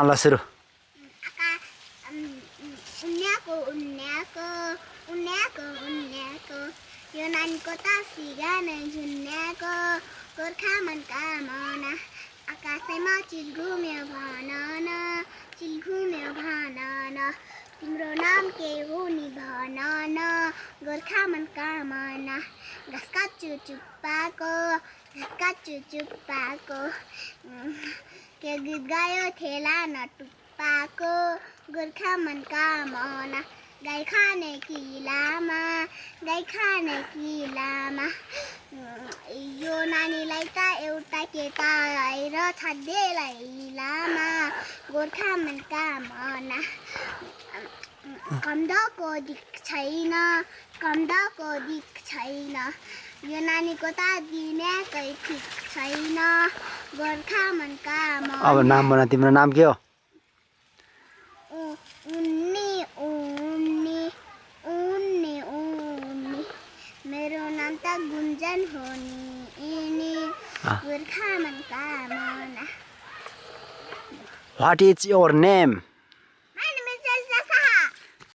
ल सुरु उन्याको यो नानीको तासी गाना झुन्याको गोर्खा मनका मना आकाशैमा चिल घुम्यो भन न तिम्रो नाम के हो नि भन न गोर्खा मनका मना घाँस काट्छु चुप्पाको के गीत गायो थेला न टुप्पाको गोर्खा मनका मना गाई खाने किलामा यो नानीलाई त एउटा केटा आएर छाड्देलाई लामा गोर्खा मनका मना कम्दको दिक छैन यो नानीको त दिमागै ठिक छैन गोर्खा मनका मना अब नाम भन तिम्रो नाम के हो उन्नी मेरो नाम त गुन्जन हो नि गोर्खा मनका मना What is your name?